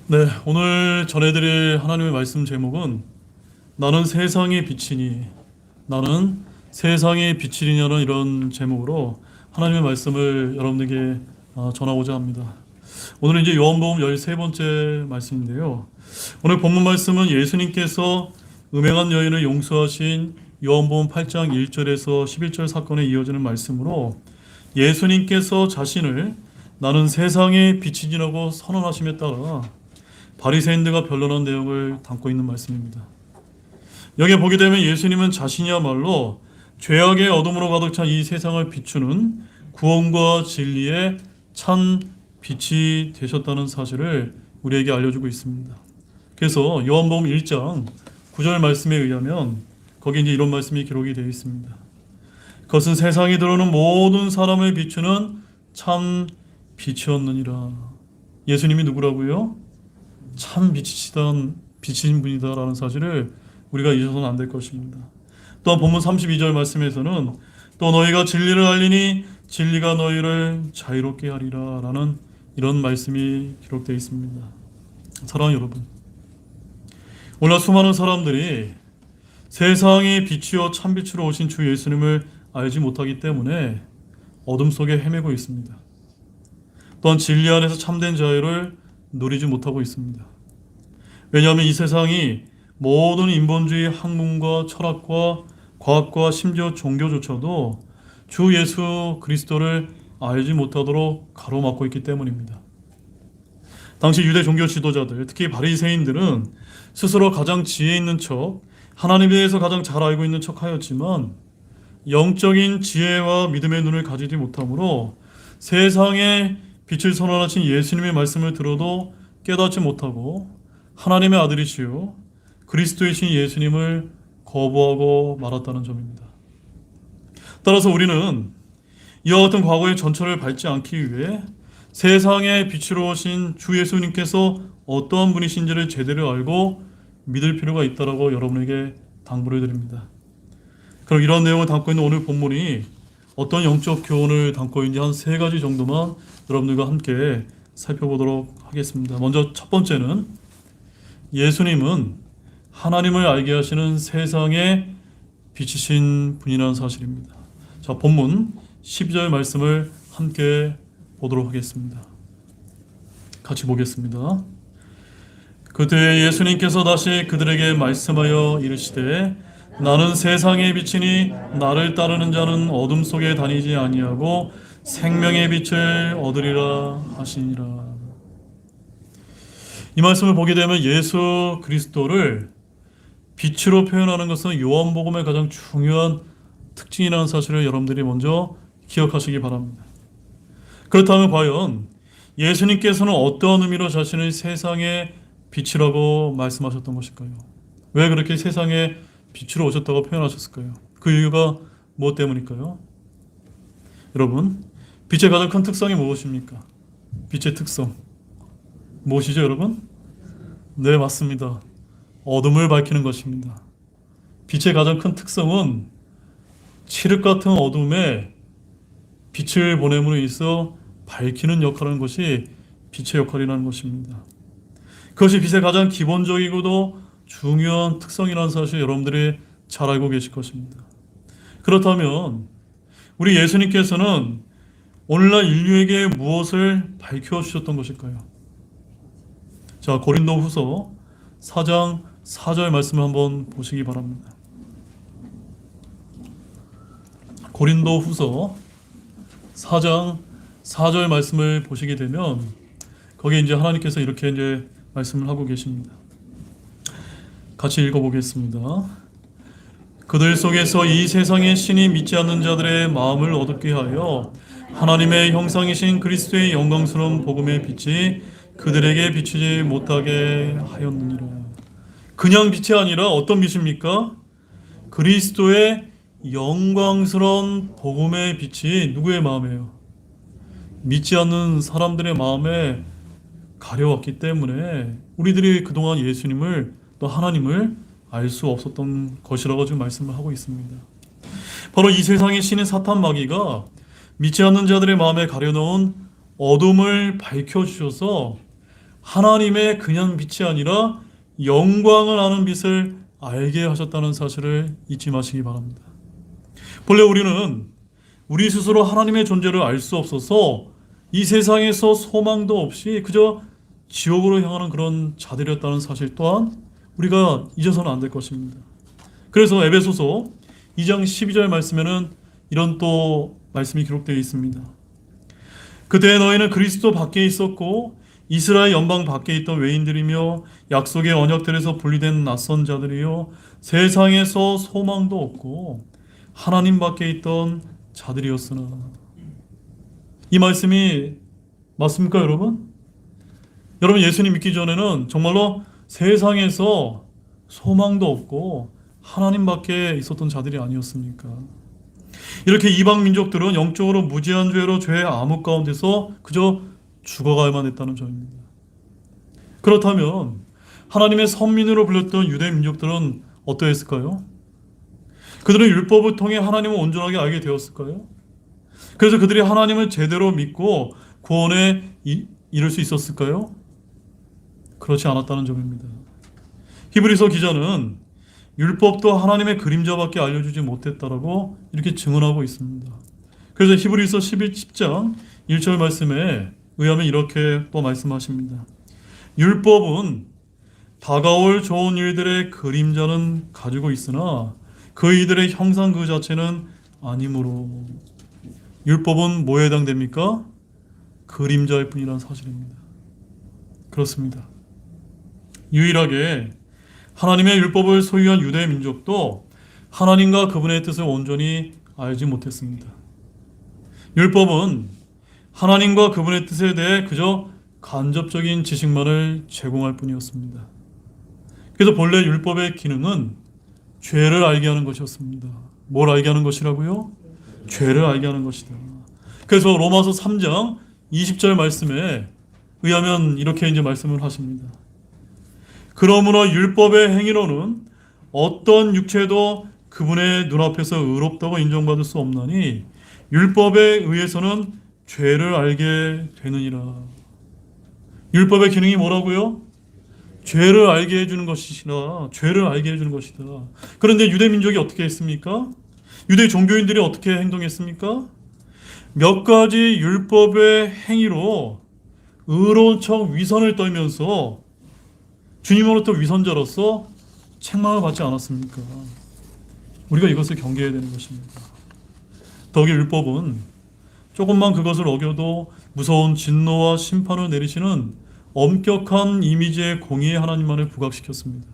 네, 오늘 전해드릴 하나님의 말씀 제목은 나는 세상의 빛이니, 나는 세상의 빛이냐는 이런 제목으로 하나님의 말씀을 여러분에게 전하고자 합니다. 오늘은 이제 요한복음 13번째 말씀인데요. 오늘 본문 말씀은 예수님께서 음행한 여인을 용서하신 요한복음 8장 1절에서 11절 사건에 이어지는 말씀으로 예수님께서 자신을 나는 세상의 빛이라고 선언하심에 따라 바리새인들과 변론한 내용을 담고 있는 말씀입니다. 여기에 보게 되면 예수님은 자신이야말로 죄악의 어둠으로 가득 찬 이 세상을 비추는 구원과 진리의 참 빛이 되셨다는 사실을 우리에게 알려주고 있습니다. 그래서 요한복음 1장 9절 말씀에 의하면 거기 이제 이런 말씀이 기록이 되어 있습니다. 그것은 세상에 들어오는 모든 사람을 비추는 참 빛이었느니라. 예수님이 누구라고요? 참 빛이신 분이다라는 사실을 우리가 잊어서는 안 될 것입니다. 또한 본문 32절 말씀에서는 또 너희가 진리를 알리니 진리가 너희를 자유롭게 하리라 라는 이런 말씀이 기록되어 있습니다. 사랑하는 여러분, 오늘 수많은 사람들이 세상의 빛이요 참빛으로 오신 주 예수님을 알지 못하기 때문에 어둠 속에 헤매고 있습니다. 또한 진리 안에서 참된 자유를 누리지 못하고 있습니다. 왜냐하면 이 세상이 모든 인본주의 학문과 철학과 과학과 심지어 종교조차도 주 예수 그리스도를 알지 못하도록 가로막고 있기 때문입니다. 당시 유대 종교 지도자들, 특히 바리새인들은 스스로 가장 지혜 있는 척, 하나님에 대해서 가장 잘 알고 있는 척 하였지만 영적인 지혜와 믿음의 눈을 가지지 못하므로 세상에 빛을 선언하신 예수님의 말씀을 들어도 깨닫지 못하고 하나님의 아들이시요 그리스도이신 예수님을 거부하고 말았다는 점입니다. 따라서 우리는 이와 같은 과거의 전철을 밟지 않기 위해 세상의 빛으로 오신 주 예수님께서 어떠한 분이신지를 제대로 알고 믿을 필요가 있다고 여러분에게 당부를 드립니다. 그럼 이런 내용을 담고 있는 오늘 본문이 어떤 영적 교훈을 담고 있는지 한 3가지 정도만 여러분들과 함께 살펴보도록 하겠습니다. 먼저 첫 번째는 예수님은 하나님을 알게 하시는 세상의 빛이신 분이라는 사실입니다. 자, 본문 12절 말씀을 함께 보도록 하겠습니다. 같이 보겠습니다. 그때 예수님께서 다시 그들에게 말씀하여 이르시되 나는 세상의 빛이니 나를 따르는 자는 어둠 속에 다니지 아니하고 생명의 빛을 얻으리라 하시니라. 이 말씀을 보게 되면 예수 그리스도를 빛으로 표현하는 것은 요한복음의 가장 중요한 특징이라는 사실을 여러분들이 먼저 기억하시기 바랍니다. 그렇다면 과연 예수님께서는 어떤 의미로 자신을 세상의 빛이라고 말씀하셨던 것일까요? 왜 그렇게 세상의 빛으로 오셨다고 표현하셨을까요? 그 이유가 무엇 때문일까요? 여러분, 빛의 가장 큰 특성이 무엇입니까? 빛의 특성 무엇이죠, 여러분? 네, 맞습니다. 어둠을 밝히는 것입니다. 빛의 가장 큰 특성은 칠흑 같은 어둠에 빛을 보냄으로 있어 밝히는 역할을 하는 것이 빛의 역할이라는 것입니다. 그것이 빛의 가장 기본적이고도 중요한 특성이라는 사실 여러분들이 잘 알고 계실 것입니다. 그렇다면 우리 예수님께서는 오늘날 인류에게 무엇을 밝혀주셨던 것일까요? 자, 고린도후서 4장 4절 말씀을 한번 보시기 바랍니다. 고린도후서 4장 4절 말씀을 보시게 되면 거기에 이제 하나님께서 이렇게 이제 말씀을 하고 계십니다. 같이 읽어보겠습니다. 그들 속에서 이 세상의 신이 믿지 않는 자들의 마음을 어둡게 하여 하나님의 형상이신 그리스도의 영광스러운 복음의 빛이 그들에게 비추지 못하게 하였느니라. 그냥 빛이 아니라 어떤 빛입니까? 그리스도의 영광스러운 복음의 빛이 누구의 마음이에요? 믿지 않는 사람들의 마음에 가려웠기 때문에 우리들이 그동안 예수님을 또 하나님을 알 수 없었던 것이라고 지금 말씀을 하고 있습니다. 바로 이 세상의 신인 사탄 마귀가 믿지 않는 자들의 마음에 가려놓은 어둠을 밝혀주셔서 하나님의 그냥 빛이 아니라 영광을 아는 빛을 알게 하셨다는 사실을 잊지 마시기 바랍니다. 본래 우리는 우리 스스로 하나님의 존재를 알 수 없어서 이 세상에서 소망도 없이 그저 지옥으로 향하는 그런 자들이었다는 사실 또한 우리가 잊어서는 안 될 것입니다. 그래서 에베소서 2장 12절 말씀에는 이런 또 말씀이 기록되어 있습니다. 그때 너희는 그리스도 밖에 있었고 이스라엘 연방 밖에 있던 외인들이며 약속의 언약들에서 분리된 낯선 자들이요 세상에서 소망도 없고 하나님 밖에 있던 자들이었으나. 이 말씀이 맞습니까, 여러분? 여러분, 예수님 믿기 전에는 정말로 세상에서 소망도 없고 하나님 밖에 있었던 자들이 아니었습니까? 이렇게 이방 민족들은 영적으로 무지한 죄로 죄의 암흑 가운데서 그저 죽어가야만 했다는 점입니다. 그렇다면 하나님의 선민으로 불렸던 유대 민족들은 어떠했을까요? 그들은 율법을 통해 하나님을 온전하게 알게 되었을까요? 그래서 그들이 하나님을 제대로 믿고 구원에 이를 수 있었을까요? 그렇지 않았다는 점입니다. 히브리서 기자는 율법도 하나님의 그림자밖에 알려주지 못했다라고 이렇게 증언하고 있습니다. 그래서 히브리서 10장 1절 말씀에 의하면 이렇게 또 말씀하십니다. 율법은 다가올 좋은 일들의 그림자는 가지고 있으나 그 이들의 형상 그 자체는 아니므로. 율법은 뭐에 해당됩니까? 그림자일 뿐이라는 사실입니다. 그렇습니다. 유일하게 하나님의 율법을 소유한 유대 민족도 하나님과 그분의 뜻을 온전히 알지 못했습니다. 율법은 하나님과 그분의 뜻에 대해 그저 간접적인 지식만을 제공할 뿐이었습니다. 그래서 본래 율법의 기능은 죄를 알게 하는 것이었습니다. 뭘 알게 하는 것이라고요? 죄를 알게 하는 것이다. 그래서 로마서 3장 20절 말씀에 의하면 이렇게 이제 말씀을 하십니다. 그러므로 율법의 행위로는 어떤 육체도 그분의 눈앞에서 의롭다고 인정받을 수 없나니 율법에 의해서는 죄를 알게 되느니라. 율법의 기능이 뭐라고요? 죄를 알게 해주는 것이시라. 죄를 알게 해주는 것이다. 그런데 유대 민족이 어떻게 했습니까? 유대 종교인들이 어떻게 행동했습니까? 몇 가지 율법의 행위로 의로운 척 위선을 떨면서 주님으로부터 위선자로서 책망을 받지 않았습니까? 우리가 이것을 경계해야 되는 것입니다. 더욱이 율법은 조금만 그것을 어겨도 무서운 진노와 심판을 내리시는 엄격한 이미지의 공의의 하나님만을 부각시켰습니다.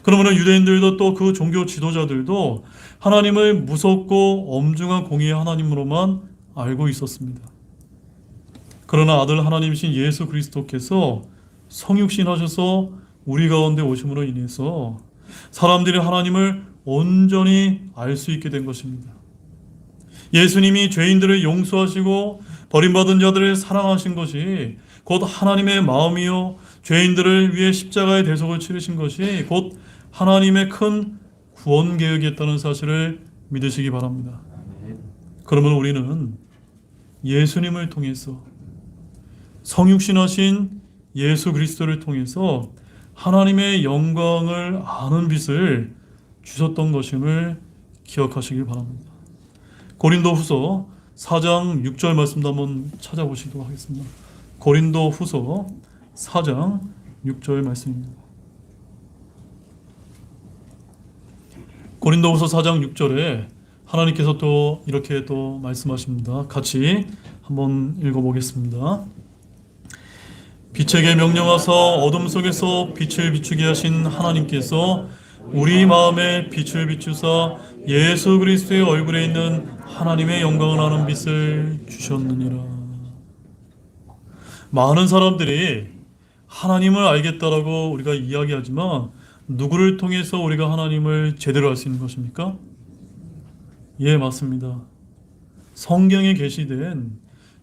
그러면 유대인들도 또 그 종교 지도자들도 하나님을 무섭고 엄중한 공의의 하나님으로만 알고 있었습니다. 그러나 아들 하나님이신 예수 그리스도께서 성육신하셔서 우리 가운데 오심으로 인해서 사람들이 하나님을 온전히 알 수 있게 된 것입니다. 예수님이 죄인들을 용서하시고 버림받은 자들을 사랑하신 것이 곧 하나님의 마음이요 죄인들을 위해 십자가의 대속을 치르신 것이 곧 하나님의 큰 구원 계획이었다는 사실을 믿으시기 바랍니다. 그러면 우리는 예수님을 통해서 성육신하신 예수 그리스도를 통해서 하나님의 영광을 아는 빛을 주셨던 것임을 기억하시길 바랍니다. 고린도후서 4장 6절 말씀도 한번 찾아보시도록 하겠습니다. 고린도후서 4장 6절 말씀입니다. 고린도후서 4장 6절에 하나님께서 또 이렇게 또 말씀하십니다. 같이 한번 읽어보겠습니다. 빛에게 명령하사 어둠 속에서 빛을 비추게 하신 하나님께서 우리 마음에 빛을 비추사 예수 그리스도의 얼굴에 있는 하나님의 영광을 아는 빛을 주셨느니라. 많은 사람들이 하나님을 알겠다라고 우리가 이야기하지만 누구를 통해서 우리가 하나님을 제대로 알 수 있는 것입니까? 예, 맞습니다. 성경에 계시된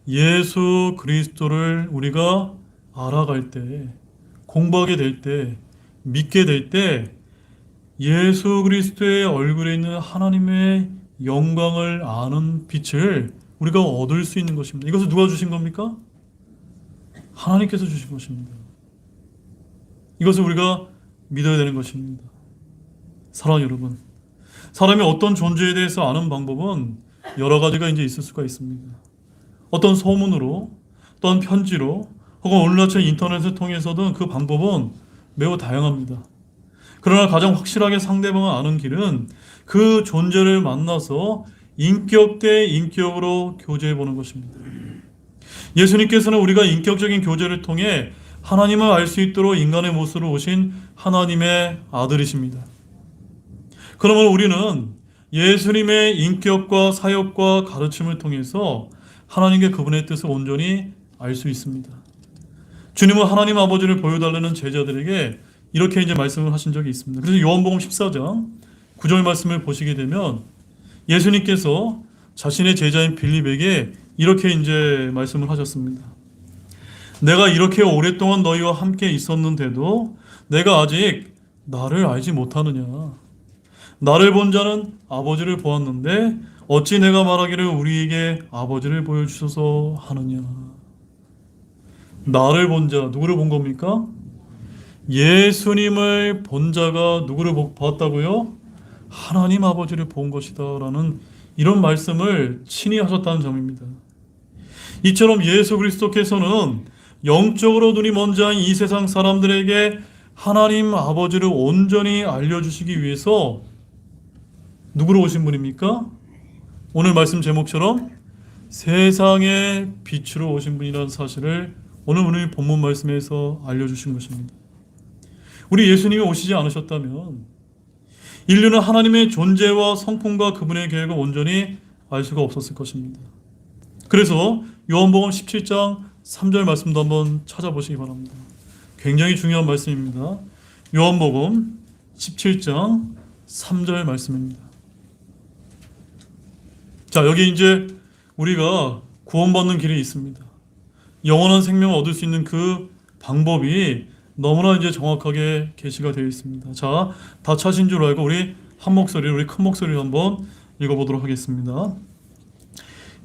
예수 그리스도를 우리가 알아갈 때, 공부하게 될 때, 믿게 될 때 예수 그리스도의 얼굴에 있는 하나님의 영광을 아는 빛을 우리가 얻을 수 있는 것입니다. 이것을 누가 주신 겁니까? 하나님께서 주신 것입니다. 이것을 우리가 믿어야 되는 것입니다. 사랑하는 여러분, 사람이 어떤 존재에 대해서 아는 방법은 여러 가지가 이제 있을 수가 있습니다. 어떤 소문으로, 또는 편지로, 혹은 온라인 인터넷을 통해서든 그 방법은 매우 다양합니다. 그러나 가장 확실하게 상대방을 아는 길은 그 존재를 만나서 인격 대 인격으로 교제해 보는 것입니다. 예수님께서는 우리가 인격적인 교제를 통해 하나님을 알 수 있도록 인간의 모습으로 오신 하나님의 아들이십니다. 그러면 우리는 예수님의 인격과 사역과 가르침을 통해서 하나님께 그분의 뜻을 온전히 알 수 있습니다. 주님은 하나님 아버지를 보여달라는 제자들에게 이렇게 이제 말씀을 하신 적이 있습니다. 그래서 요한복음 14장 9절 말씀을 보시게 되면 예수님께서 자신의 제자인 빌립에게 이렇게 이제 말씀을 하셨습니다. 내가 이렇게 오랫동안 너희와 함께 있었는데도 내가 아직 나를 알지 못하느냐? 나를 본 자는 아버지를 보았는데 어찌 내가 말하기를 우리에게 아버지를 보여주소서 하느냐? 나를 본 자, 누구를 본 겁니까? 예수님을 본 자가 누구를 봤다고요? 하나님 아버지를 본 것이다 라는 이런 말씀을 친히 하셨다는 점입니다. 이처럼 예수 그리스도께서는 영적으로 눈이 먼 자인 이 세상 사람들에게 하나님 아버지를 온전히 알려주시기 위해서 누구로 오신 분입니까? 오늘 말씀 제목처럼 세상의 빛으로 오신 분이라는 사실을 오늘 본문 말씀에서 알려주신 것입니다. 우리 예수님이 오시지 않으셨다면 인류는 하나님의 존재와 성품과 그분의 계획을 온전히 알 수가 없었을 것입니다. 그래서 요한복음 17장 3절 말씀도 한번 찾아보시기 바랍니다. 굉장히 중요한 말씀입니다. 요한복음 17장 3절 말씀입니다. 자, 여기 이제 우리가 구원받는 길이 있습니다. 영원한 생명을 얻을 수 있는 그 방법이 너무나 이제 정확하게 게시가 되어 있습니다. 자, 다 찾으신 줄 알고 우리 한 목소리로, 우리 큰 목소리로 한번 읽어보도록 하겠습니다.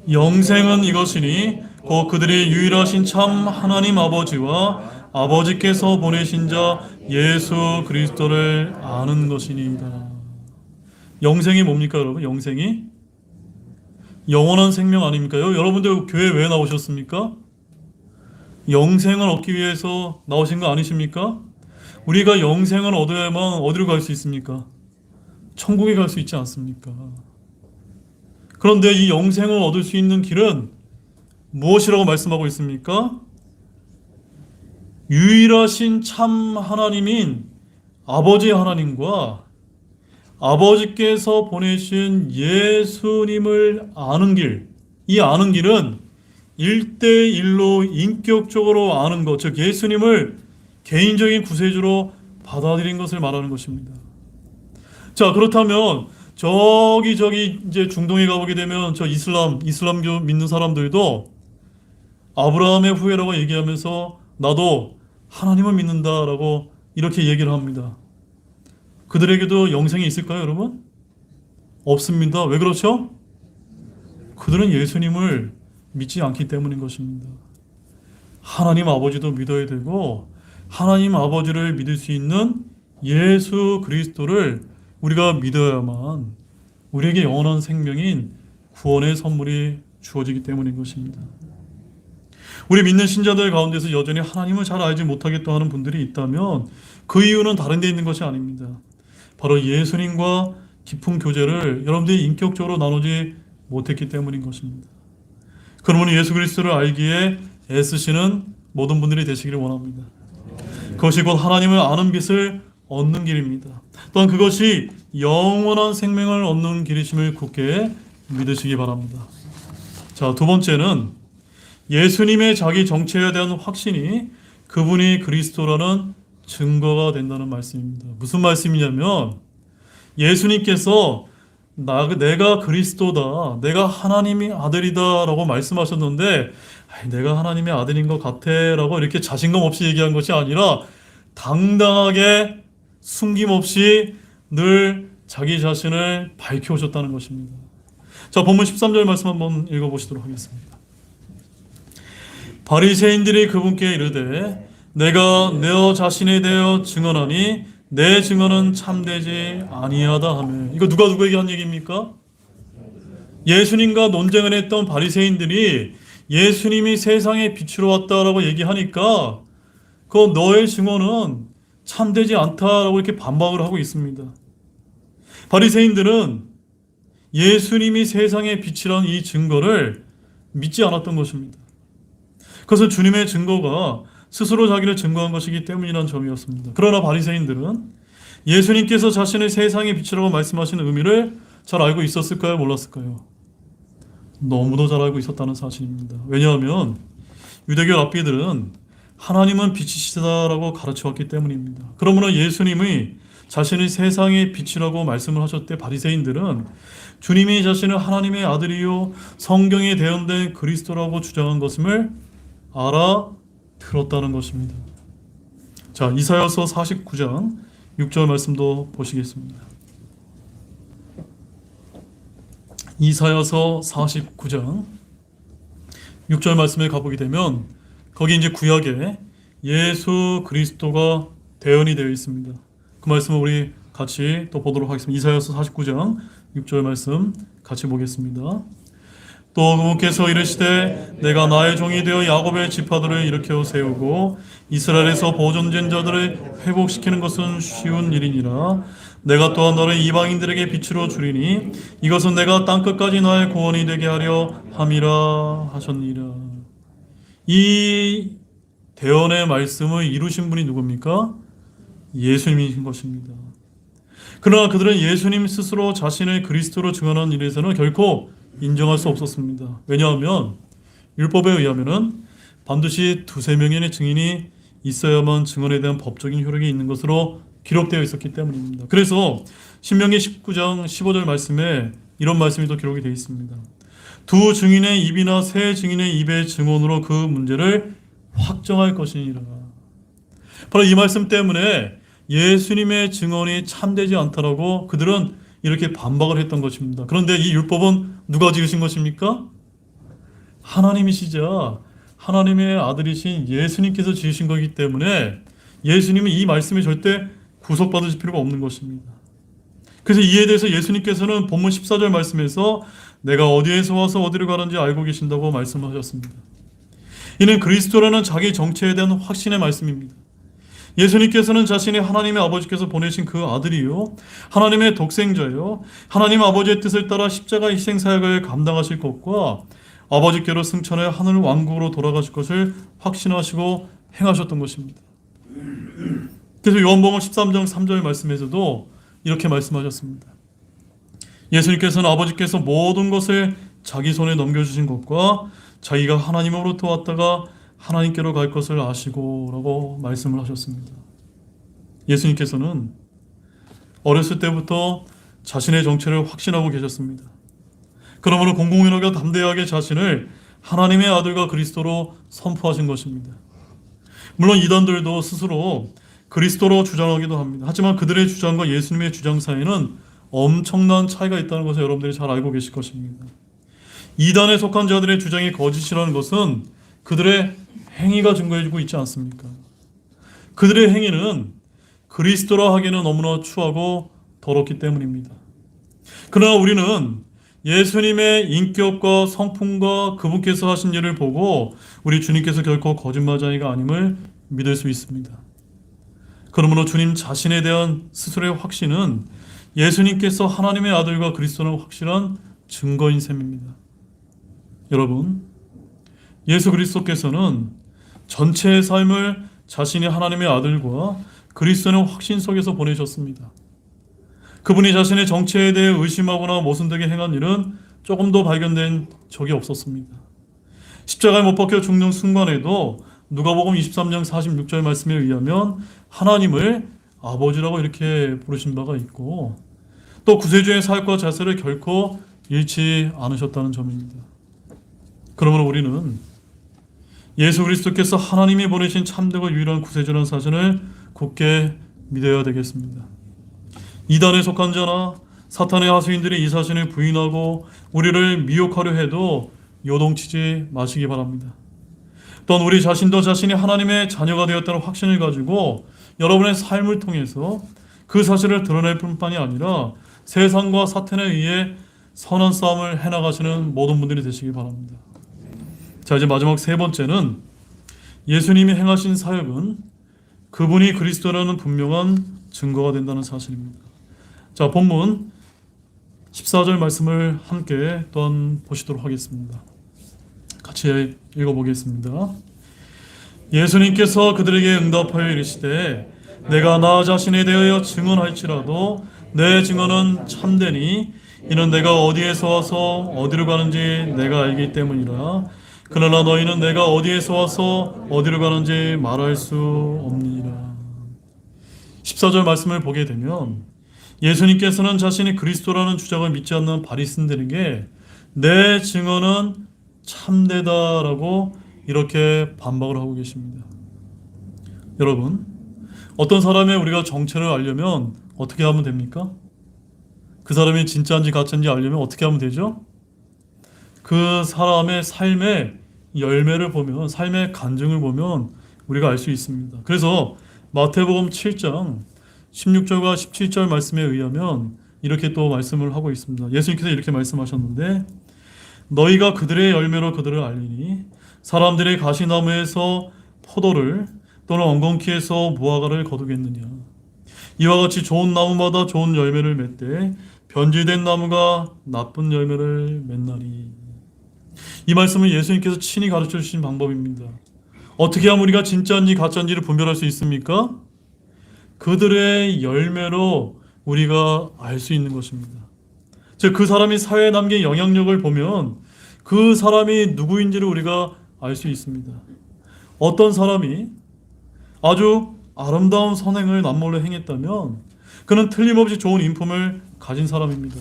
영생은 이것이니 곧 그들이 유일하신 참 하나님 아버지와 아버지께서 보내신 자 예수 그리스도를 아는 것이니이다. 영생이 뭡니까, 여러분? 영생이 영원한 생명 아닙니까요? 여러분들 교회 왜 나오셨습니까? 영생을 얻기 위해서 나오신 거 아니십니까? 우리가 영생을 얻어야만 어디로 갈 수 있습니까? 천국에 갈 수 있지 않습니까? 그런데 이 영생을 얻을 수 있는 길은 무엇이라고 말씀하고 있습니까? 유일하신 참 하나님인 아버지 하나님과 아버지께서 보내신 예수님을 아는 길, 이 아는 길은 1대1로 인격적으로 아는 것, 즉 예수님을 개인적인 구세주로 받아들인 것을 말하는 것입니다. 자, 그렇다면 저기 이제 중동에 가보게 되면 저 이슬람교 믿는 사람들도 아브라함의 후예라고 얘기하면서 나도 하나님을 믿는다라고 이렇게 얘기를 합니다. 그들에게도 영생이 있을까요, 여러분? 없습니다. 왜 그렇죠? 그들은 예수님을 믿지 않기 때문인 것입니다. 하나님 아버지도 믿어야 되고 하나님 아버지를 믿을 수 있는 예수 그리스도를 우리가 믿어야만 우리에게 영원한 생명인 구원의 선물이 주어지기 때문인 것입니다. 우리 믿는 신자들 가운데서 여전히 하나님을 잘 알지 못하겠다 하는 분들이 있다면 그 이유는 다른 데 있는 것이 아닙니다. 바로 예수님과 깊은 교제를 여러분들이 인격적으로 나누지 못했기 때문인 것입니다. 그러므로 예수 그리스도를 알기에 애쓰시는 모든 분들이 되시기를 원합니다. 그것이 곧 하나님을 아는 빛을 얻는 길입니다. 또한 그것이 영원한 생명을 얻는 길이심을 굳게 믿으시기 바랍니다. 자, 두 번째는 예수님의 자기 정체에 대한 확신이 그분이 그리스도라는 증거가 된다는 말씀입니다. 무슨 말씀이냐면 예수님께서 내가 그리스도다, 내가 하나님의 아들이다 라고 말씀하셨는데 내가 하나님의 아들인 것 같아 라고 이렇게 자신감 없이 얘기한 것이 아니라 당당하게 숨김없이 늘 자기 자신을 밝혀오셨다는 것입니다. 자, 본문 13절 말씀 한번 읽어보시도록 하겠습니다. 바리새인들이 그분께 이르되 내가 너 자신에 대하여 증언하니 내 증언은 참되지 아니하다 하며. 이거 누가 누구에게 한 얘기입니까? 예수님과 논쟁을 했던 바리새인들이 예수님이 세상의 빛으로 왔다라고 얘기하니까 그 너의 증언은 참되지 않다라고 이렇게 반박을 하고 있습니다. 바리새인들은 예수님이 세상의 빛이라는 이 증거를 믿지 않았던 것입니다. 그것은 주님의 증거가 스스로 자기를 증거한 것이기 때문이라는 점이었습니다. 그러나 바리새인들은 예수님께서 자신을 세상의 빛이라고 말씀하시는 의미를 잘 알고 있었을까요? 몰랐을까요? 너무도 잘 알고 있었다는 사실입니다. 왜냐하면 유대교 랍비들은 하나님은 빛이시다라고 가르쳐왔기 때문입니다. 그러므로 예수님이 자신의 세상의 빛이라고 말씀을 하셨을 때 바리새인들은 주님이 자신을 하나님의 아들이요 성경에 대언된 그리스도라고 주장한 것임을 알아들었다는 것입니다. 자, 이사야서 49장 6절 말씀도 보시겠습니다. 이사야서 49장 6절 말씀에 가보게 되면 거기 이제 구약에 예수 그리스도가 대언이 되어 있습니다. 그 말씀을 우리 같이 또 보도록 하겠습니다. 이사야서 49장 6절 말씀 같이 보겠습니다. 또 그분께서 이르시되 내가 나의 종이 되어 야곱의 지파들을 일으켜 세우고 이스라엘에서 보존된 자들을 회복시키는 것은 쉬운 일이니라. 내가 또한 너를 이방인들에게 빛으로 주리니 이것은 내가 땅끝까지 나의 구원이 되게 하려 함이라 하셨니라. 이 대언의 말씀을 이루신 분이 누굽니까? 예수님이신 것입니다. 그러나 그들은 예수님 스스로 자신을 그리스도로 증언한 일에서는 결코 인정할 수 없었습니다. 왜냐하면 율법에 의하면은 반드시 두세 명의 증인이 있어야만 증언에 대한 법적인 효력이 있는 것으로 기록되어 있었기 때문입니다. 그래서 신명기 19장 15절 말씀에 이런 말씀이 또 기록이 되어 있습니다. 두 증인의 입이나 세 증인의 입의 증언으로 그 문제를 확정할 것이니라. 바로 이 말씀 때문에 예수님의 증언이 참되지 않다라고 그들은 이렇게 반박을 했던 것입니다. 그런데 이 율법은 누가 지으신 것입니까? 하나님이시자 하나님의 아들이신 예수님께서 지으신 거기 때문에 예수님은 이 말씀에 절대 구속받으실 필요가 없는 것입니다. 그래서 이에 대해서 예수님께서는 본문 14절 말씀에서 내가 어디에서 와서 어디로 가는지 알고 계신다고 말씀하셨습니다. 이는 그리스도라는 자기 정체에 대한 확신의 말씀입니다. 예수님께서는 자신이 하나님의 아버지께서 보내신 그 아들이요 하나님의 독생자요 하나님 아버지의 뜻을 따라 십자가 희생 사역을 감당하실 것과 아버지께로 승천해 하늘 왕국으로 돌아가실 것을 확신하시고 행하셨던 것입니다. 그래서 요한복음 13장 3절 말씀에서도 이렇게 말씀하셨습니다. 예수님께서는 아버지께서 모든 것을 자기 손에 넘겨주신 것과 자기가 하나님으로부터 왔다가 하나님께로 갈 것을 아시고 라고 말씀을 하셨습니다. 예수님께서는 어렸을 때부터 자신의 정체를 확신하고 계셨습니다. 그러므로 공공연하게 담대하게 자신을 하나님의 아들과 그리스도로 선포하신 것입니다. 물론 이단들도 스스로 그리스도로 주장하기도 합니다. 하지만 그들의 주장과 예수님의 주장 사이에는 엄청난 차이가 있다는 것을 여러분들이 잘 알고 계실 것입니다. 이단에 속한 자들의 주장이 거짓이라는 것은 그들의 행위가 증거해주고 있지 않습니까? 그들의 행위는 그리스도라 하기에는 너무나 추하고 더럽기 때문입니다. 그러나 우리는 예수님의 인격과 성품과 그분께서 하신 일을 보고 우리 주님께서 결코 거짓말쟁이가 아님을 믿을 수 있습니다. 그러므로 주님 자신에 대한 스스로의 확신은 예수님께서 하나님의 아들과 그리스도는 확실한 증거인 셈입니다. 여러분, 예수 그리스도께서는 전체의 삶을 자신이 하나님의 아들과 그리스도의 확신 속에서 보내셨습니다. 그분이 자신의 정체에 대해 의심하거나 모순되게 행한 일은 조금도 발견된 적이 없었습니다. 십자가에 못 박혀 죽는 순간에도 누가복음 23장 46절 말씀에 의하면 하나님을 아버지라고 이렇게 부르신 바가 있고 또 구세주의 사역과 자세를 결코 잃지 않으셨다는 점입니다. 그러므로 우리는 예수 그리스도께서 하나님이 보내신 참되고 유일한 구세주라는 사실을 굳게 믿어야 되겠습니다. 이단에 속한 자나 사탄의 하수인들이 이 사실을 부인하고 우리를 미혹하려 해도 요동치지 마시기 바랍니다. 또한 우리 자신도 자신이 하나님의 자녀가 되었다는 확신을 가지고 여러분의 삶을 통해서 그 사실을 드러낼 뿐만이 아니라 세상과 사탄에 의해 선한 싸움을 해나가시는 모든 분들이 되시기 바랍니다. 자, 이제 마지막 세 번째는 예수님이 행하신 사역은 그분이 그리스도라는 분명한 증거가 된다는 사실입니다. 자, 본문 14절 말씀을 함께 또한 보시도록 하겠습니다. 같이 읽어보겠습니다. 예수님께서 그들에게 응답하여 이르시되 내가 나 자신에 대하여 증언할지라도 내 증언은 참되니 이는 내가 어디에서 와서 어디로 가는지 내가 알기 때문이라. 그러나 너희는 내가 어디에서 와서 어디로 가는지 말할 수 없느니라. 14절 말씀을 보게 되면 예수님께서는 자신이 그리스도라는 주장을 믿지 않는 바리새인들에게 내 증언은 참되다라고 이렇게 반박을 하고 계십니다. 여러분, 어떤 사람의 우리가 정체를 알려면 어떻게 하면 됩니까? 그 사람이 진짜인지 가짜인지 알려면 어떻게 하면 되죠? 그 사람의 삶의 열매를 보면, 삶의 간증을 보면 우리가 알 수 있습니다. 그래서 마태복음 7장 16절과 17절 말씀에 의하면 이렇게 또 말씀을 하고 있습니다. 예수님께서 이렇게 말씀하셨는데 너희가 그들의 열매로 그들을 알리니 사람들의 가시나무에서 포도를 또는 엉겅퀴에서 무화과를 거두겠느냐. 이와 같이 좋은 나무마다 좋은 열매를 맺되 변질된 나무가 나쁜 열매를 맺나니. 이 말씀은 예수님께서 친히 가르쳐 주신 방법입니다. 어떻게 하면 우리가 진짜인지 가짜인지를 분별할 수 있습니까? 그들의 열매로 우리가 알 수 있는 것입니다. 즉, 그 사람이 사회에 남긴 영향력을 보면 그 사람이 누구인지를 우리가 알 수 있습니다. 어떤 사람이 아주 아름다운 선행을 남몰래 행했다면 그는 틀림없이 좋은 인품을 가진 사람입니다.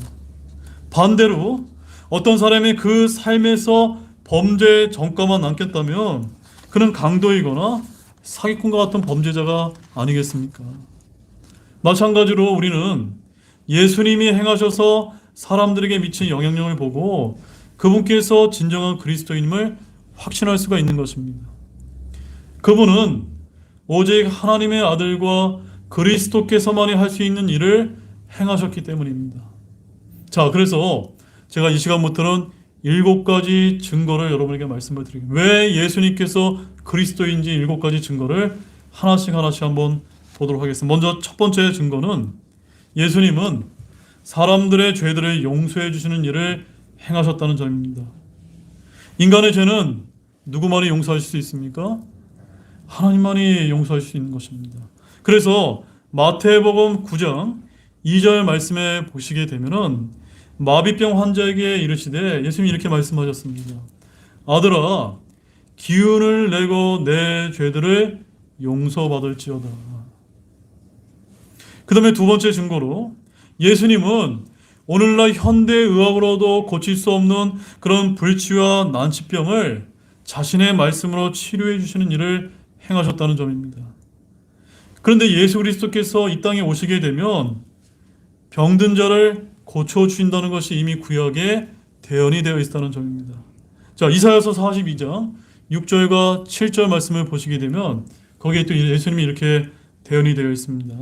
반대로 어떤 사람이 그 삶에서 범죄 전과만 남겼다면 그는 강도이거나 사기꾼과 같은 범죄자가 아니겠습니까? 마찬가지로 우리는 예수님이 행하셔서 사람들에게 미친 영향력을 보고 그분께서 진정한 그리스도인임을 확신할 수가 있는 것입니다. 그분은 오직 하나님의 아들과 그리스도께서만이 할 수 있는 일을 행하셨기 때문입니다. 자, 그래서 제가 이 시간부터는 7가지 증거를 여러분에게 말씀을 드리겠습니다. 왜 예수님께서 그리스도인지 7가지 증거를 하나씩 한번 보도록 하겠습니다. 먼저 첫 번째 증거는 예수님은 사람들의 죄들을 용서해 주시는 일을 행하셨다는 점입니다. 인간의 죄는 누구만이 용서하실 수 있습니까? 하나님만이 용서할 수 있는 것입니다. 그래서 마태복음 9장 2절 말씀에 보시게 되면은 마비병 환자에게 이르시되 예수님이 이렇게 말씀하셨습니다. 아들아, 기운을 내고 내 죄들을 용서받을지어다. 그 다음에 두 번째 증거로 예수님은 오늘날 현대의학으로도 고칠 수 없는 그런 불치와 난치병을 자신의 말씀으로 치료해 주시는 일을 행하셨다는 점입니다. 그런데 예수 그리스도께서 이 땅에 오시게 되면 병든 자를 고쳐주신다는 것이 이미 구약에 대언이 되어 있다는 점입니다. 자, 이사야서 42장 6절과 7절 말씀을 보시게 되면 거기에 또 예수님이 이렇게 대언이 되어 있습니다.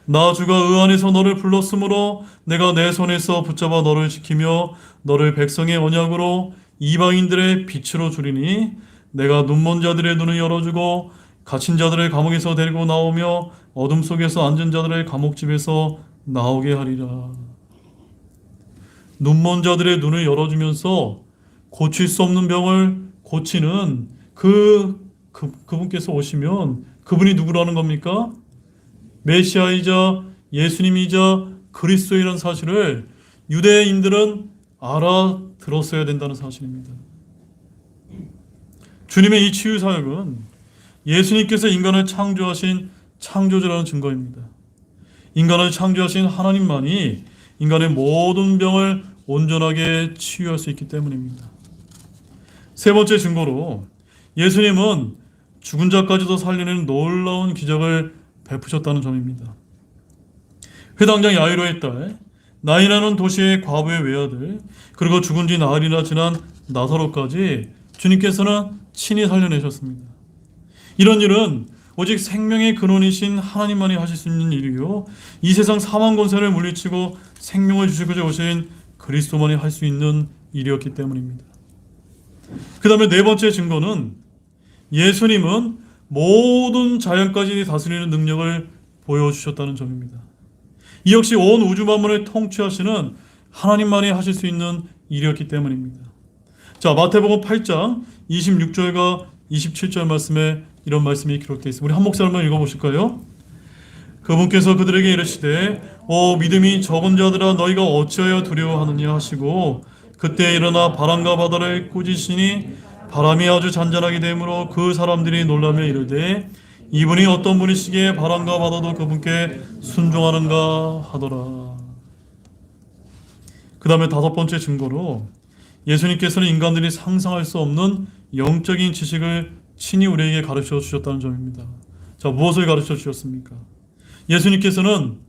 나 주가 의 안에서 너를 불렀으므로 내가 내 손에서 붙잡아 너를 지키며 너를 백성의 언약으로 이방인들의 빛으로 주리니 내가 눈먼 자들의 눈을 열어주고 갇힌 자들을 감옥에서 데리고 나오며 어둠 속에서 앉은 자들을 감옥집에서 나오게 하리라. 눈먼 자들의 눈을 열어주면서 고칠 수 없는 병을 고치는 그분께서 오시면 그분이 누구라는 겁니까? 메시아이자 예수님이자 그리스도이라는 사실을 유대인들은 알아들었어야 된다는 사실입니다. 주님의 이 치유 사역은 예수님께서 인간을 창조하신 창조주라는 증거입니다. 인간을 창조하신 하나님만이 인간의 모든 병을 온전하게 치유할 수 있기 때문입니다. 세 번째 증거로 예수님은 죽은 자까지도 살리는 놀라운 기적을 베푸셨다는 점입니다. 회당장 야이로의 딸, 나인하는 도시의 과부의 외아들, 그리고 죽은 지 나흘이나 지난 나사로까지 주님께서는 친히 살려내셨습니다. 이런 일은 오직 생명의 근원이신 하나님만이 하실 수 있는 일이요, 이 세상 사망 권세를 물리치고 생명을 주시고자 오신 그리스도만이 할 수 있는 일이었기 때문입니다. 그 다음에 네 번째 증거는 예수님은 모든 자연까지 다스리는 능력을 보여주셨다는 점입니다. 이 역시 온 우주 만물을 통치하시는 하나님만이 하실 수 있는 일이었기 때문입니다. 자, 마태복음 8장 26절과 27절 말씀에 이런 말씀이 기록되어 있습니다. 우리 한 목소리 한번 읽어보실까요? 그분께서 그들에게 이르시되 오 믿음이 적은 자들아 너희가 어찌하여 두려워하느냐 하시고 그때 일어나 바람과 바다를 꾸짖으시니 바람이 아주 잔잔하게 되므로 그 사람들이 놀라며 이르되 이분이 어떤 분이시기에 바람과 바다도 그분께 순종하는가 하더라. 그 다음에 다섯 번째 증거로 예수님께서는 인간들이 상상할 수 없는 영적인 지식을 친히 우리에게 가르쳐 주셨다는 점입니다. 자, 무엇을 가르쳐 주셨습니까? 예수님께서는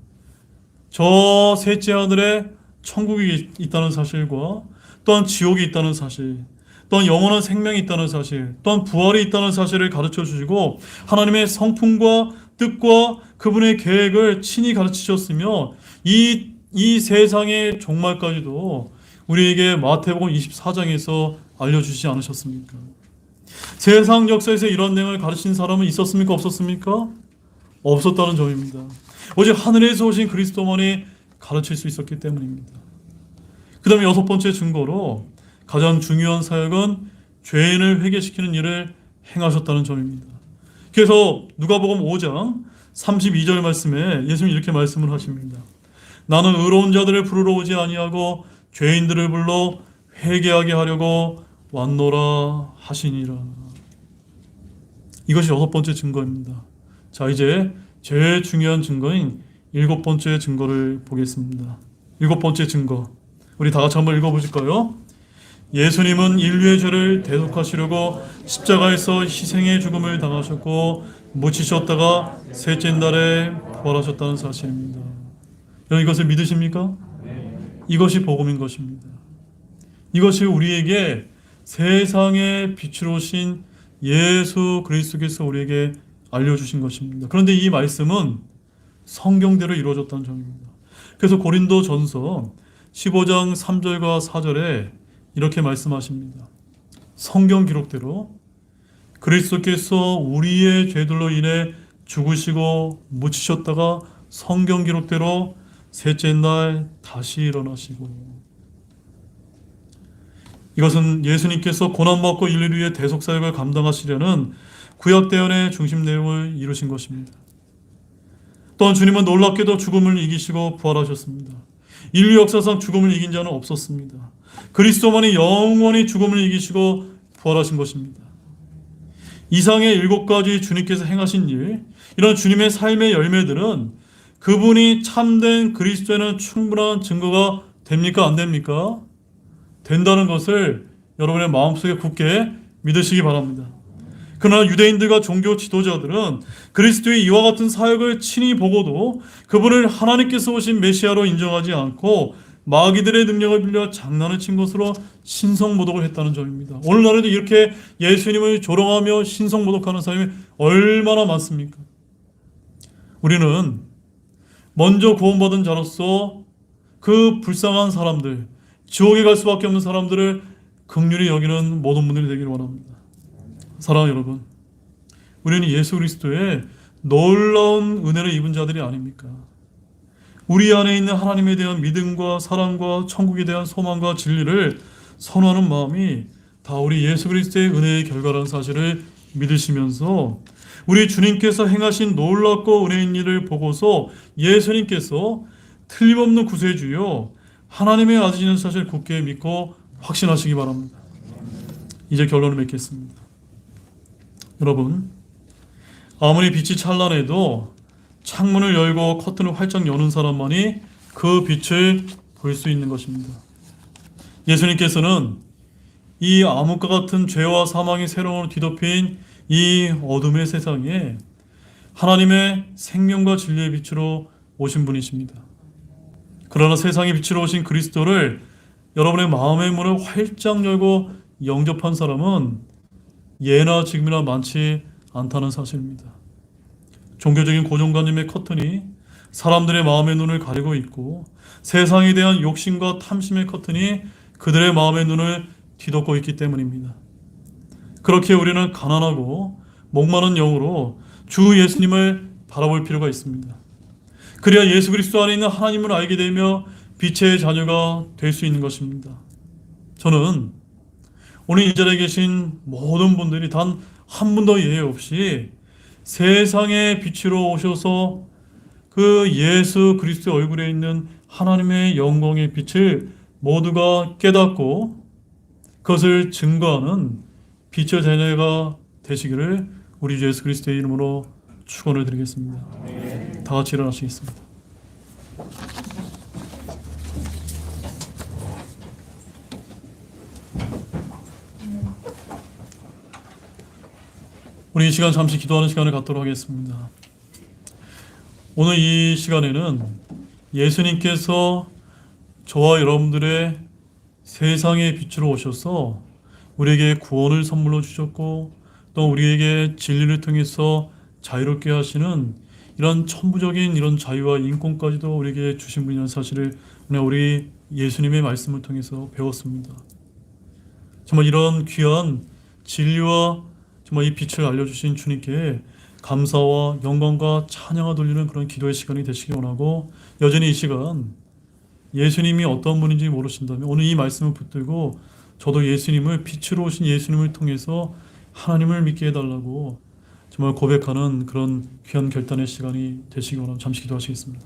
저 셋째 하늘에 천국이 있다는 사실과 또한 지옥이 있다는 사실, 또한 영원한 생명이 있다는 사실, 또한 부활이 있다는 사실을 가르쳐 주시고 하나님의 성품과 뜻과 그분의 계획을 친히 가르치셨으며 이 세상의 종말까지도 우리에게 마태복음 24장에서 알려주시지 않으셨습니까? 세상 역사에서 이런 내용을 가르친 사람은 있었습니까? 없었습니까? 없었다는 점입니다. 오직 하늘에서 오신 그리스도만이 가르칠 수 있었기 때문입니다. 그 다음에 여섯 번째 증거로 가장 중요한 사역은 죄인을 회개시키는 일을 행하셨다는 점입니다. 그래서 누가복음 5장 32절 말씀에 예수님이 이렇게 말씀을 하십니다. 나는 의로운 자들을 부르러 오지 아니하고 죄인들을 불러 회개하게 하려고 왔노라 하시니라. 이것이 여섯 번째 증거입니다. 자, 이제 제일 중요한 증거인 일곱 번째 증거를 보겠습니다. 일곱 번째 증거, 우리 다 같이 한번 읽어보실까요? 예수님은 인류의 죄를 대속하시려고 십자가에서 희생의 죽음을 당하셨고 묻히셨다가 셋째 날에 부활하셨다는 사실입니다. 여러분, 이것을 믿으십니까? 이것이 복음인 것입니다. 이것이 우리에게 세상의 빛으로 오신 예수 그리스도께서 우리에게 알려주신 것입니다. 그런데 이 말씀은 성경대로 이루어졌다는 점입니다. 그래서 고린도전서 15장 3절과 4절에 이렇게 말씀하십니다. 성경 기록대로 그리스도께서 우리의 죄들로 인해 죽으시고 묻히셨다가 성경 기록대로 셋째 날 다시 일어나시고, 이것은 예수님께서 고난받고 인류를 위해 대속사역을 감당하시려는 구약대언의 중심 내용을 이루신 것입니다. 또한 주님은 놀랍게도 죽음을 이기시고 부활하셨습니다. 인류 역사상 죽음을 이긴 자는 없었습니다. 그리스도만이 영원히 죽음을 이기시고 부활하신 것입니다. 이상의 일곱 가지 주님께서 행하신 일, 이런 주님의 삶의 열매들은 그분이 참된 그리스도에는 충분한 증거가 됩니까? 안 됩니까? 된다는 것을 여러분의 마음속에 굳게 믿으시기 바랍니다. 그러나 유대인들과 종교 지도자들은 그리스도의 이와 같은 사역을 친히 보고도 그분을 하나님께서 오신 메시아로 인정하지 않고 마귀들의 능력을 빌려 장난을 친 것으로 신성모독을 했다는 점입니다. 오늘날에도 이렇게 예수님을 조롱하며 신성모독하는 사람이 얼마나 많습니까? 우리는 먼저 구원받은 자로서 그 불쌍한 사람들, 지옥에 갈 수밖에 없는 사람들을 긍휼히 여기는 모든 분들이 되기를 원합니다. 사랑하는 여러분, 우리는 예수 그리스도의 놀라운 은혜를 입은 자들이 아닙니까? 우리 안에 있는 하나님에 대한 믿음과 사랑과 천국에 대한 소망과 진리를 선호하는 마음이 다 우리 예수 그리스도의 은혜의 결과라는 사실을 믿으시면서 우리 주님께서 행하신 놀랍고 은혜인 일을 보고서 예수님께서 틀림없는 구세주요 하나님의 아들이라는 사실을 굳게 믿고 확신하시기 바랍니다. 이제 결론을 맺겠습니다. 여러분, 아무리 빛이 찬란해도 창문을 열고 커튼을 활짝 여는 사람만이 그 빛을 볼 수 있는 것입니다. 예수님께서는 이 암흑과 같은 죄와 사망의 세력으로 뒤덮인 이 어둠의 세상에 하나님의 생명과 진리의 빛으로 오신 분이십니다. 그러나 세상의 빛으로 오신 그리스도를 여러분의 마음의 문을 활짝 열고 영접한 사람은 예나 지금이나 많지 않다는 사실입니다. 종교적인 고정관념의 커튼이 사람들의 마음의 눈을 가리고 있고, 세상에 대한 욕심과 탐심의 커튼이 그들의 마음의 눈을 뒤덮고 있기 때문입니다. 그렇게 우리는 가난하고 목마른 영으로 주 예수님을 바라볼 필요가 있습니다. 그래야 예수 그리스도 안에 있는 하나님을 알게 되며 빛의 자녀가 될 수 있는 것입니다. 저는 오늘 이 자리에 계신 모든 분들이 단 한 분도 예외 없이 세상의 빛으로 오셔서 그 예수 그리스도의 얼굴에 있는 하나님의 영광의 빛을 모두가 깨닫고 그것을 증거하는 빛의 자녀가 되시기를 우리 주 예수 그리스도의 이름으로 축원을 드리겠습니다. 다 같이 일어나시겠습니다. 우리 이 시간 잠시 기도하는 시간을 갖도록 하겠습니다. 오늘 이 시간에는 예수님께서 저와 여러분들의 세상의 빛으로 오셔서 우리에게 구원을 선물로 주셨고, 또 우리에게 진리를 통해서 자유롭게 하시는 이런 천부적인 이런 자유와 인권까지도 우리에게 주신 분이라는 사실을 우리 예수님의 말씀을 통해서 배웠습니다. 정말 이런 귀한 진리와 정말 이 빛을 알려주신 주님께 감사와 영광과 찬양을 돌리는 그런 기도의 시간이 되시기 원하고, 여전히 이 시간 예수님이 어떤 분인지 모르신다면 오늘 이 말씀을 붙들고 저도 예수님을, 빛으로 오신 예수님을 통해서 하나님을 믿게 해달라고 정말 고백하는 그런 귀한 결단의 시간이 되시기 원하고 잠시 기도하시겠습니다.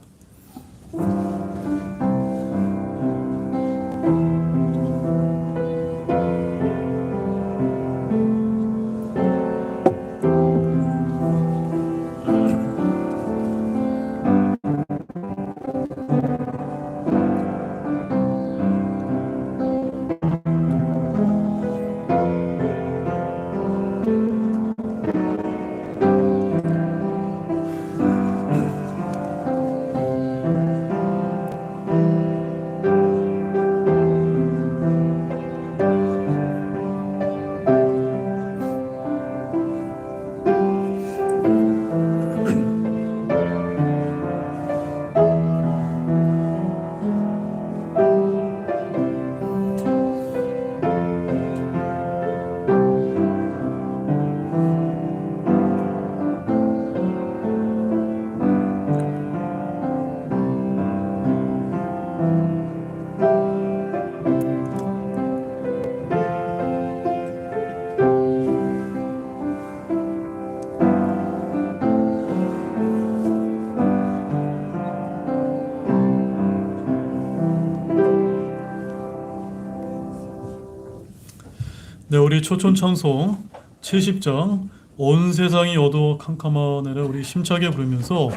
네, 우리 초촌찬송 70장 온 세상이 어두워 캄캄하네를 우리 힘차게 부르면서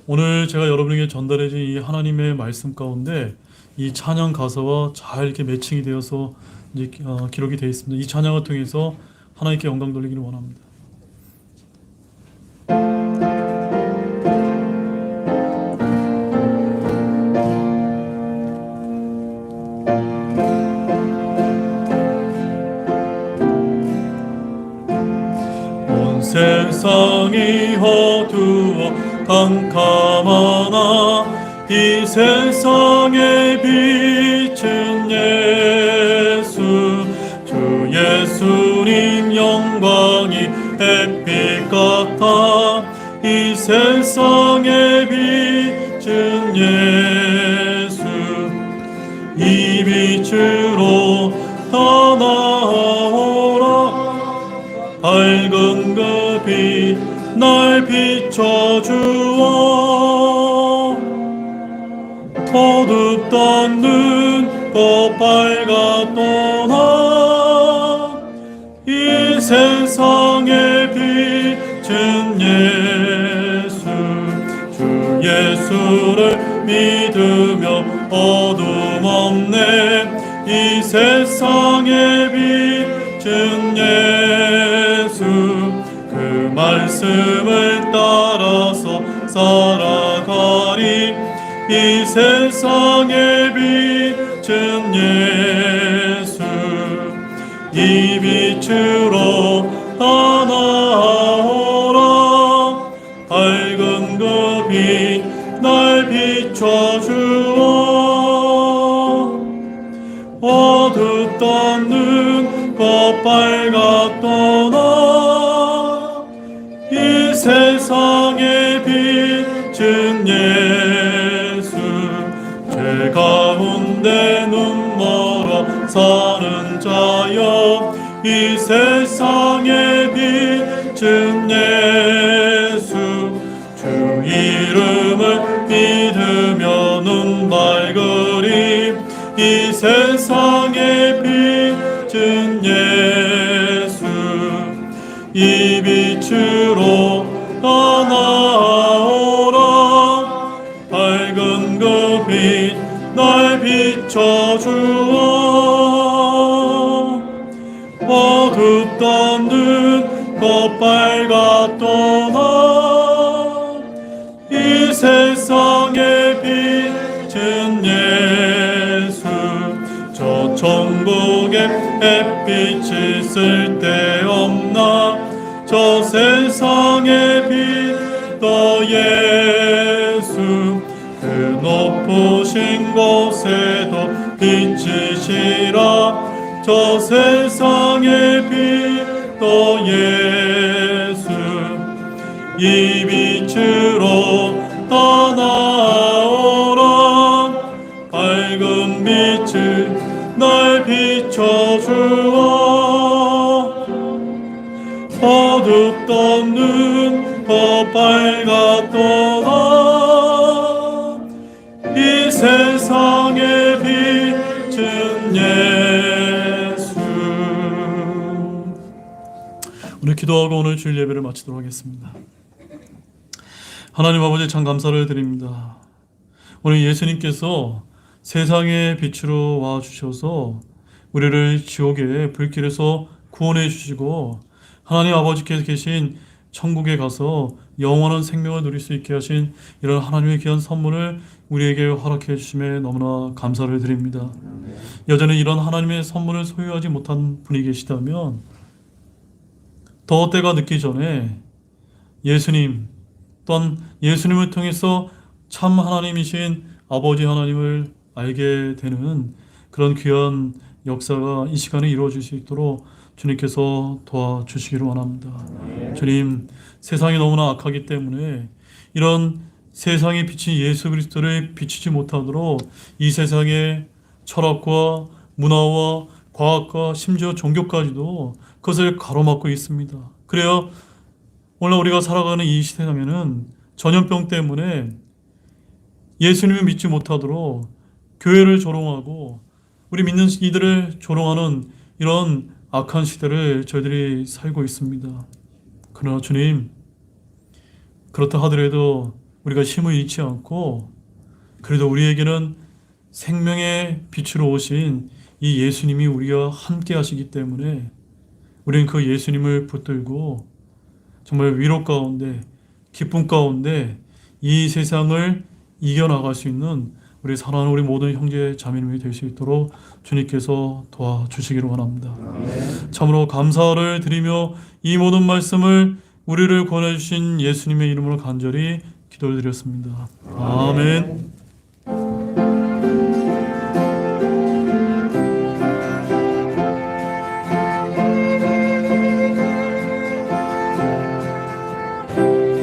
오늘 제가 여러분에게 전달해진 이 하나님의 말씀 가운데 이 찬양 가사와 잘 이렇게 매칭이 되어서 이제 기록이 되어 있습니다. 이 찬양을 통해서 하나님께 영광 돌리기를 원합니다. 세상이 어두워 캄캄하나 이 세상의 빛은 예수, 주 예수님 영광이 햇빛 같아 이 세상의 빛은 예수, 이 빛으로 다 나아오라 밝은 그 빛 날 비춰주어 어둡던 눈 또 밝았도다 이 세상의 빛은 예수, 주 예수를 믿으며 어둠 없네 이 세상의 빛은 예수, 그 말씀을 따라서 살아가리 이 세상의 빛은 예수, 이 빛으로 밝은 그 빛 날 비춰주어 어둡던 눈 겉밝았도다 이 세상의 빛은 예수 죄 가운데 눈 멀어 사는 자여 이 세상의 빛은 예수 주 이름을 믿으며 눈 밝으리 이 세상의 빛은 예수 이 빛으로 떠나오라 밝은 그 빛 날 비춰주어 어둡던 눈 겉빨갛도다 이 세상의 빛은 예수 저 천국의 햇빛이 쓸데없나 저 세상의 빛도 예수 그 높으신 곳에도 빛이시라 저 세상의 빛도 예수 이 빛으로 떠나오라 밝은 빛을 날 비춰주어 어둡던 눈 겉빨갛도다 이 세상의 빛은 예수. 오늘 기도하고 오늘 주일 예배를 마치도록 하겠습니다. 하나님 아버지 참 감사를 드립니다. 오늘 예수님께서 세상의 빛으로 와 주셔서 우리를 지옥의 불길에서 구원해 주시고 하나님 아버지께서 계신 천국에 가서 영원한 생명을 누릴 수 있게 하신 이런 하나님의 귀한 선물을 우리에게 허락해 주심에 너무나 감사를 드립니다. 여전히 이런 하나님의 선물을 소유하지 못한 분이 계시다면 더 때가 늦기 전에 예수님 또한 예수님을 통해서 참 하나님이신 아버지 하나님을 알게 되는 그런 귀한 역사가 이 시간에 이루어질 수 있도록 주님께서 도와주시기를 원합니다. 주님, 세상이 너무나 악하기 때문에 이런 세상에 비친 예수 그리스도를 비치지 못하도록 이 세상의 철학과 문화와 과학과 심지어 종교까지도 그것을 가로막고 있습니다. 그래야 오늘 우리가 살아가는 이 세상에는 전염병 때문에 예수님을 믿지 못하도록 교회를 조롱하고 우리 믿는 이들을 조롱하는 이런 악한 시대를 저희들이 살고 있습니다. 그러나 주님, 그렇다 하더라도 우리가 힘을 잃지 않고 그래도 우리에게는 생명의 빛으로 오신 이 예수님이 우리와 함께 하시기 때문에 우리는 그 예수님을 붙들고 정말 위로 가운데 기쁨 가운데 이 세상을 이겨나갈 수 있는 우리 사랑하는 우리 모든 형제 자매님이 될 수 있도록 주님께서 도와주시기를 원합니다. 참으로 감사를 드리며 이 모든 말씀을 우리를 권해주신 예수님의 이름으로 간절히 기도를 드렸습니다. 아멘.